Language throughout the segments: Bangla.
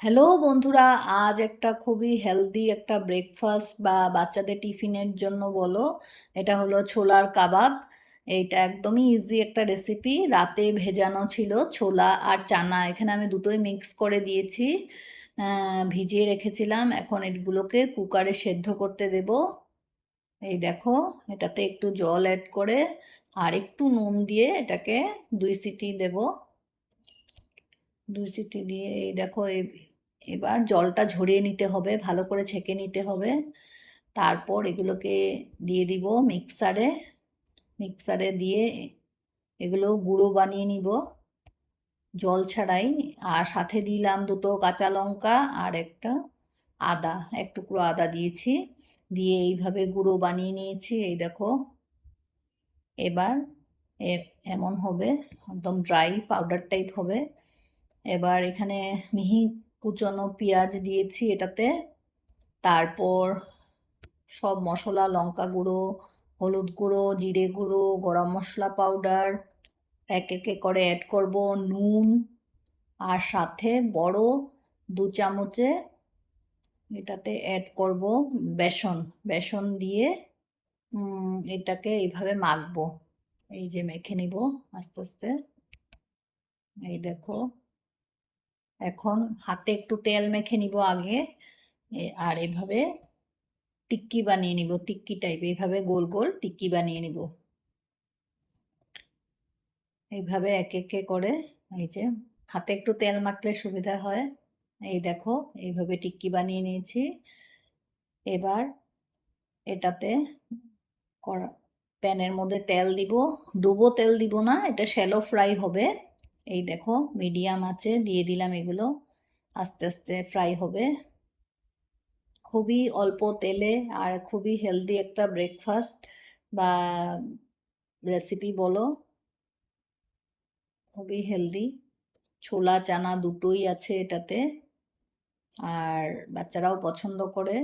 হ্যালো বন্ধুরা, আজ একটা খুবই হেলদি একটা ব্রেকফাস্ট বা বাচ্চাদের টিফিনের জন্য বলো, এটা হলো ছোলার কাবাব। এইটা একদমই ইজি একটা রেসিপি। রাতে ভেজানো ছিল ছোলা আর চানা, এখানে আমি দুটোই মিক্স করে দিয়েছি, ভিজিয়ে রেখেছিলাম। এখন এগুলোকে কুকারে সেদ্ধ করতে দেব। এই দেখো, এটাতে একটু জল অ্যাড করে আর একটু নুন দিয়ে এটাকে 2 সিটি দেব। 2 সিটি দিয়ে এই দেখো, এবার জলটা ঝরিয়ে নিতে হবে, ভালো করে ছেঁকে নিতে হবে। তারপর এগুলোকে দিয়ে দিব মিক্সারে। মিক্সারে দিয়ে এগুলো গুঁড়ো বানিয়ে নিব জল ছাড়াই। আর সাথে দিলাম দুটো কাঁচা লঙ্কা আর একটা আদা, এক টুকরো আদা দিয়েছি। দিয়ে এইভাবে গুঁড়ো বানিয়ে নিয়েছি। এই দেখো, এবার এমন হবে, একদম ড্রাই পাউডার টাইপ হবে। এবার এখানে মিহি কুচনো পেঁয়াজ দিয়েছি এটাতে। তারপর সব মশলা, লঙ্কা গুঁড়ো, হলুদ গুঁড়ো, জিরে গুঁড়ো, গরম মশলা পাউডার এক একে করে অ্যাড করব। নুন, আর সাথে বড় 2 চামচে এটাতে অ্যাড করব বেসন। বেসন দিয়ে এটাকে এইভাবে মাখবো। এই যে মেখে নিব আস্তে আস্তে। এই দেখো, এখন হাতে একটু তেল মেখে নিব আগে, আর এভাবে টিক্কি বানিয়ে নিব, টিক্কি টাইপ, এইভাবে গোল গোল টিক্কি বানিয়ে নিব। এইভাবে এক একে করে, এই যে হাতে একটু তেল মাখলে সুবিধা হয়। এই দেখো, এইভাবে টিক্কি বানিয়ে নিয়েছি। এবার এটাতে প্যানের মধ্যে তেল দিব। ডুবো তেল দিব না, এটা শ্যালো ফ্রাই হবে। এই দেখো, মিডিয়াম আঁচে দিয়ে দিলাম এগুলো, আস্তে আস্তে ফ্রাই হবে খুবই অল্প তেলে। আর খুবই হেলদি একটা ব্রেকফাস্ট বা রেসিপি বলো, খুবই হেলদি। ছোলা চানা দুটোই আছে এটাতে, আর বাচ্চারাও পছন্দ করে।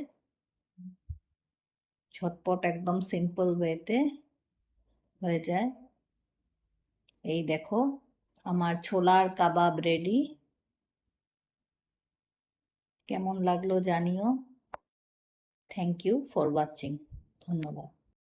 ঝটপট একদম সিম্পল ওয়েতে হয়ে যায়। এই দেখো, আমার ছোলার কাবাব রেডি। কেমন লাগলো জানিও। Thank you for watching. ধন্যবাদ।